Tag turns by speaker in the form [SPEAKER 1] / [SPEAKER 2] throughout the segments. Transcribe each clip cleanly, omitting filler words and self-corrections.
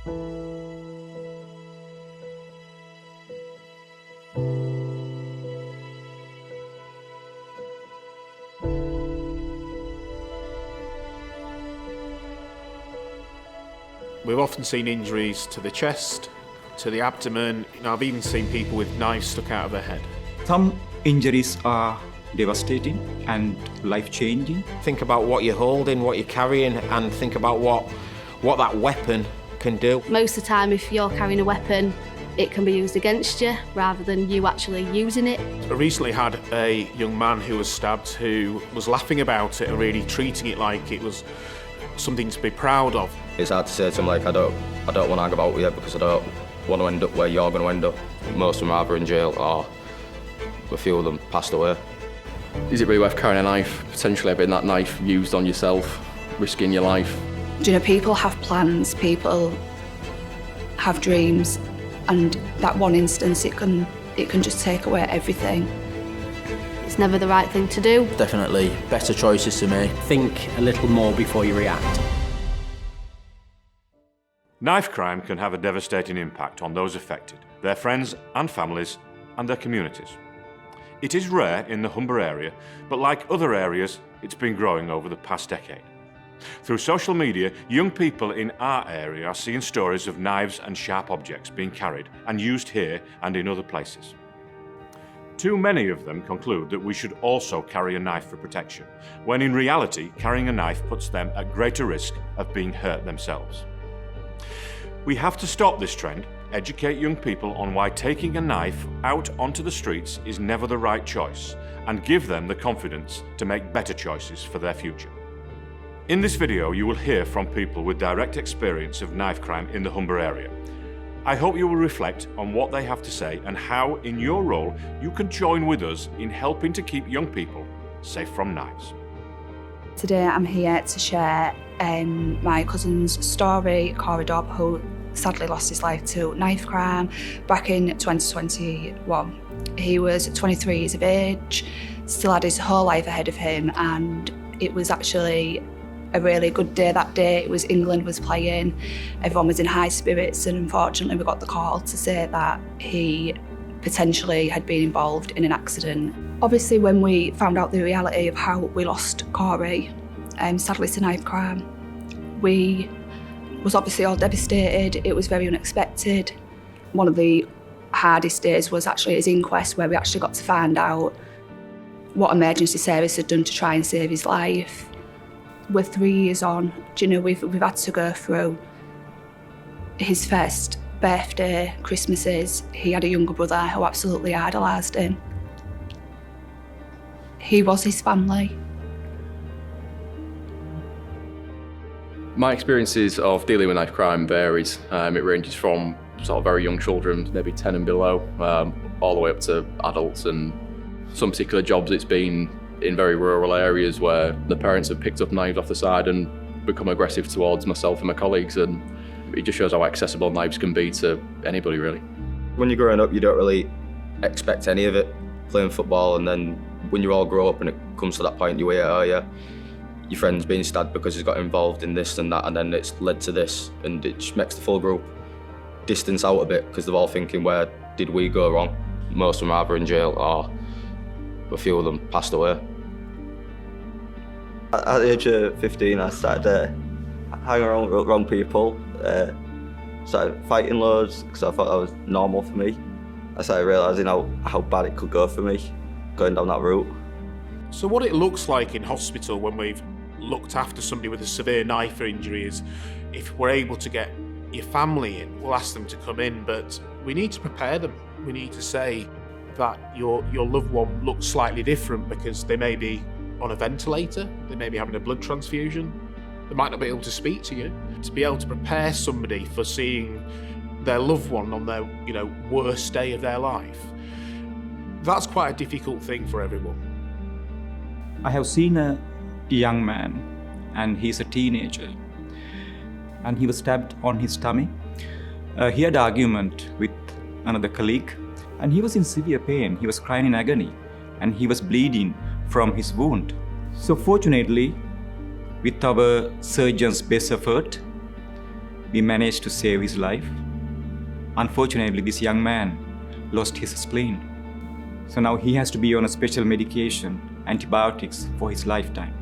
[SPEAKER 1] We've often seen injuries to the chest, to the abdomen. I've even seen people with knives stuck out of their head.
[SPEAKER 2] Some injuries are devastating and life-changing.
[SPEAKER 3] Think about what you're holding, what you're carrying, and think about what that weapon can do.
[SPEAKER 4] Most of the time, if you're carrying a weapon, it can be used against you rather than you actually using it.
[SPEAKER 1] I recently had a young man who was stabbed who was laughing about it and really treating it like it was something to be proud of.
[SPEAKER 5] It's hard to say to him, like, I don't want to hang about with you because I don't want to end up where you're going to end up. Most of them are either in jail or a few of them passed away.
[SPEAKER 6] Is it really worth carrying a knife, potentially having that knife used on yourself, risking your life?
[SPEAKER 7] Do you know, people have plans, people have dreams, and that one instance, it can just take away everything.
[SPEAKER 4] It's never the right thing to do.
[SPEAKER 8] Definitely better choices to make. Think a little more before you react.
[SPEAKER 9] Knife crime can have a devastating impact on those affected, their friends and families, and their communities. It is rare in the Humber area, but like other areas, it's been growing over the past decade. Through social media, young people in our area are seeing stories of knives and sharp objects being carried and used here and in other places. Too many of them conclude that we should also carry a knife for protection, when in reality, carrying a knife puts them at greater risk of being hurt themselves. We have to stop this trend, educate young people on why taking a knife out onto the streets is never the right choice, and give them the confidence to make better choices for their future. In this video, you will hear from people with direct experience of knife crime in the Humber area. I hope you will reflect on what they have to say and how, in your role, you can join with us in helping to keep young people safe from knives.
[SPEAKER 7] Today I'm here to share my cousin's story, Corey Dobb, who sadly lost his life to knife crime back in 2021. He was 23 years of age, still had his whole life ahead of him, and it was actually a really good day that day. It was England was playing, everyone was in high spirits, and unfortunately we got the call to say that he potentially had been involved in an accident. Obviously when we found out the reality of how we lost Corey, sadly to knife crime, we was obviously all devastated. It was very unexpected. One of the hardest days was actually his inquest, where we actually got to find out what emergency service had done to try and save his life. We're 3 years on. Do you know, we've had to go through his first birthday, Christmases. He had a younger brother who absolutely idolised him. He was his family.
[SPEAKER 6] My experiences of dealing with knife crime varies. It ranges from sort of very young children, maybe 10 and below, all the way up to adults, and some particular jobs it's been in very rural areas where the parents have picked up knives off the side and become aggressive towards myself and my colleagues, and it just shows how accessible knives can be to anybody, really.
[SPEAKER 5] When you're growing up, you don't really expect any of it, playing football, and then when you all grow up and it comes to that point, you hear, oh yeah, your friend's been stabbed because he's got involved in this and that, and then it's led to this, and it just makes the full group distance out a bit because they're all thinking, where did we go wrong? Most of them are either in jail or a few of them passed away.
[SPEAKER 10] At the age of 15, I started hanging around with wrong people, started fighting loads because I thought that was normal for me. I started realising how bad it could go for me going down that route.
[SPEAKER 1] So what it looks like in hospital when we've looked after somebody with a severe knife injury is, if we're able to get your family in, we'll ask them to come in, but we need to prepare them. We need to say that your loved one looks slightly different because they may be on a ventilator, they may be having a blood transfusion, they might not be able to speak to you. To be able to prepare somebody for seeing their loved one on their worst day of their life, that's quite a difficult thing for everyone.
[SPEAKER 2] I have seen a young man, and he's a teenager, and he was stabbed on his tummy. He had an argument with another colleague, and he was in severe pain. He was crying in agony, and he was bleeding from his wound. So fortunately, with our surgeon's best effort, we managed to save his life. Unfortunately, this young man lost his spleen. So now he has to be on a special medication, antibiotics, for his lifetime.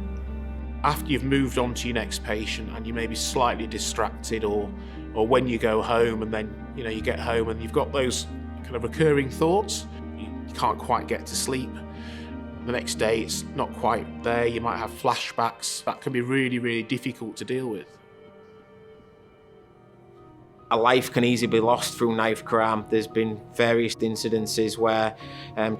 [SPEAKER 1] After you've moved on to your next patient and you may be slightly distracted, or when you go home and then you get home and you've got those kind of recurring thoughts, you can't quite get to sleep. The next day it's not quite there, you might have flashbacks. That can be really, really difficult to deal with.
[SPEAKER 3] A life can easily be lost through knife crime. There's been various incidences where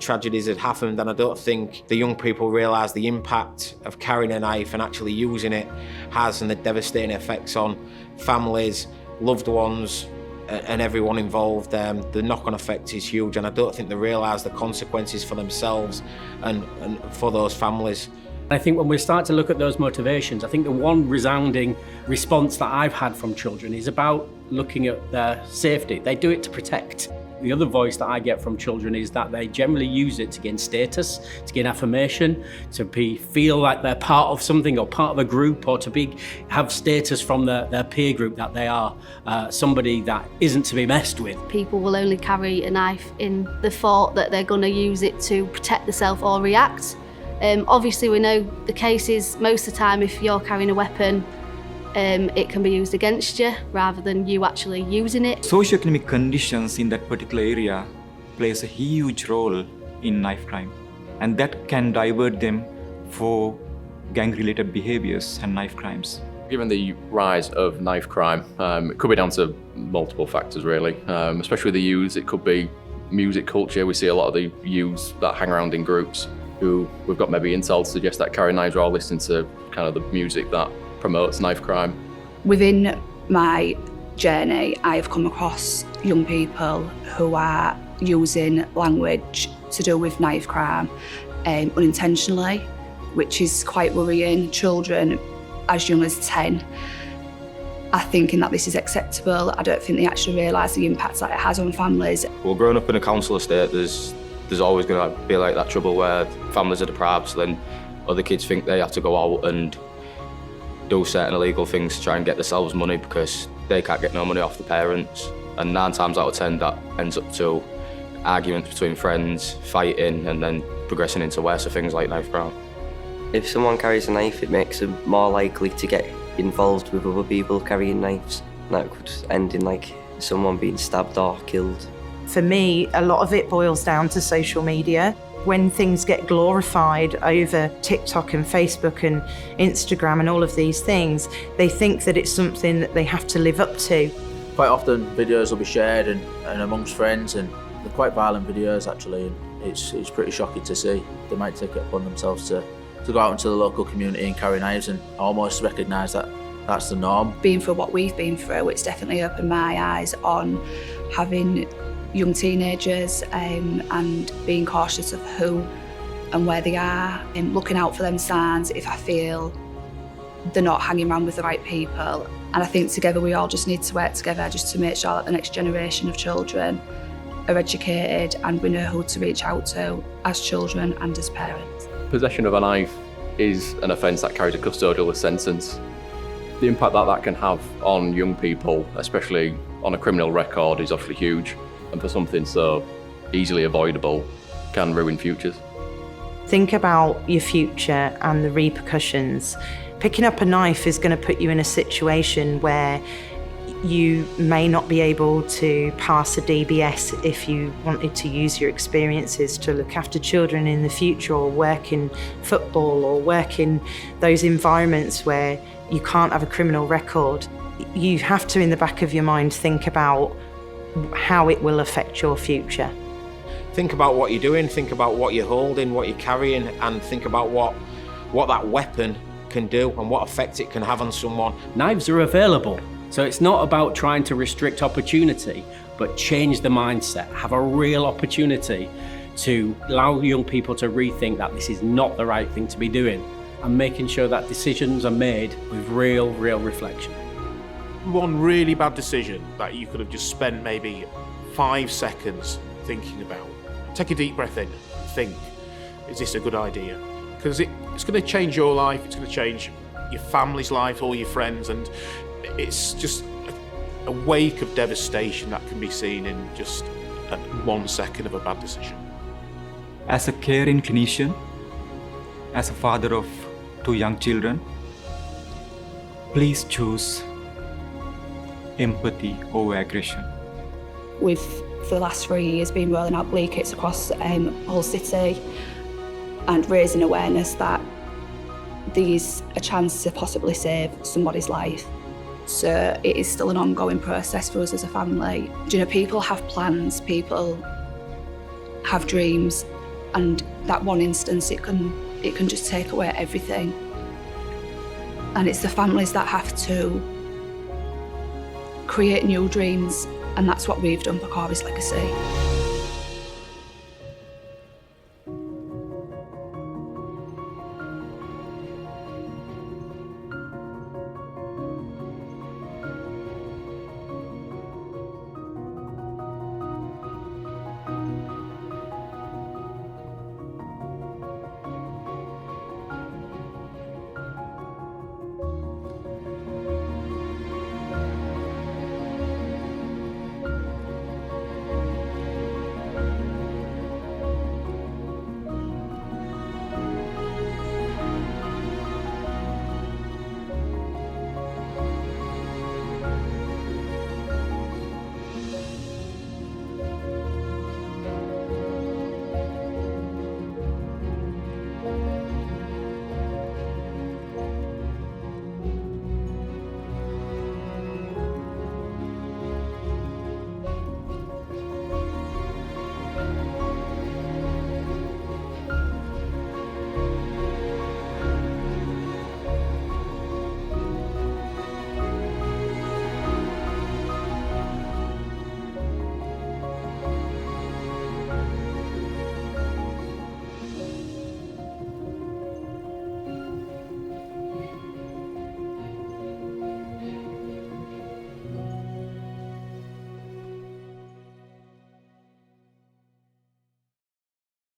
[SPEAKER 3] tragedies had happened, and I don't think the young people realise the impact of carrying a knife and actually using it has, and the devastating effects on families, loved ones, and everyone involved. The knock-on effect is huge, and I don't think they realise the consequences for themselves and for those families.
[SPEAKER 8] I think when we start to look at those motivations, I think the one resounding response that I've had from children is about looking at their safety. They do it to protect. The other voice that I get from children is that they generally use it to gain status, to gain affirmation, to feel like they're part of something or part of a group, or to have status from their peer group, that they are somebody that isn't to be messed with.
[SPEAKER 4] People will only carry a knife in the thought that they're going to use it to protect themselves or react. Obviously we know the cases, most of the time if you're carrying a weapon, it can be used against you rather than you actually using it.
[SPEAKER 2] Socioeconomic conditions in that particular area plays a huge role in knife crime, and that can divert them for gang-related behaviors and knife crimes.
[SPEAKER 6] Given the rise of knife crime, it could be down to multiple factors really, especially with the youths. It could be music culture. We see a lot of the youths that hang around in groups who we've got maybe intel to suggest that carry knives are all listening to kind of the music that promotes knife crime.
[SPEAKER 7] Within my journey, I have come across young people who are using language to do with knife crime unintentionally, which is quite worrying. Children as young as 10 are thinking that this is acceptable. I don't think they actually realise the impact that it has on families.
[SPEAKER 5] Well, growing up in a council estate, there's always going to be like that trouble where families are deprived, so then other kids think they have to go out and do certain illegal things to try and get themselves money because they can't get no money off the parents. And 9 times out of 10 that ends up to arguments between friends, fighting, and then progressing into worse things like knife crime.
[SPEAKER 11] If someone carries a knife, it makes them more likely to get involved with other people carrying knives. That could end in like someone being stabbed or killed.
[SPEAKER 12] For me, a lot of it boils down to social media. When things get glorified over TikTok and Facebook and Instagram and all of these things, they think that it's something that they have to live up to.
[SPEAKER 13] Quite often videos will be shared and amongst friends, and they're quite violent videos actually, and it's pretty shocking to see. They might take it upon themselves to go out into the local community and carry knives and almost recognise that that's the norm.
[SPEAKER 7] Being through what we've been through, it's definitely opened my eyes on having young teenagers and being cautious of who and where they are, and looking out for them signs if I feel they're not hanging around with the right people. And I think together we all just need to work together just to make sure that the next generation of children are educated and we know who to reach out to as children and as parents.
[SPEAKER 6] Possession of a knife is an offence that carries a custodial sentence. The impact that can have on young people, especially on a criminal record, is obviously huge. And for something so easily avoidable can ruin futures.
[SPEAKER 12] Think about your future and the repercussions. Picking up a knife is going to put you in a situation where you may not be able to pass a DBS if you wanted to use your experiences to look after children in the future, or work in football, or work in those environments where you can't have a criminal record. You have to, in the back of your mind, think about how it will affect your future.
[SPEAKER 3] Think about what you're doing, think about what you're holding, what you're carrying, and think about what that weapon can do and what effect it can have on someone.
[SPEAKER 8] Knives are available, so it's not about trying to restrict opportunity, but change the mindset, have a real opportunity to allow young people to rethink that this is not the right thing to be doing, and making sure that decisions are made with real reflection.
[SPEAKER 1] One really bad decision that you could have just spent maybe 5 seconds thinking about. Take a deep breath in, think, is this a good idea? Because it's going to change your life, it's going to change your family's life, all your friends, and it's just a wake of devastation that can be seen in just 1 second of a bad decision.
[SPEAKER 2] As a caring clinician, as a father of 2 young children, please choose empathy over aggression.
[SPEAKER 7] We've, for the last 3 years, been rolling out bleed kits across the whole city and raising awareness that there's a chance to possibly save somebody's life. So it is still an ongoing process for us as a family. Do you know, people have plans, people have dreams, and that one instance, it can just take away everything. And it's the families that have to create new dreams, and that's what we've done for Corey's legacy.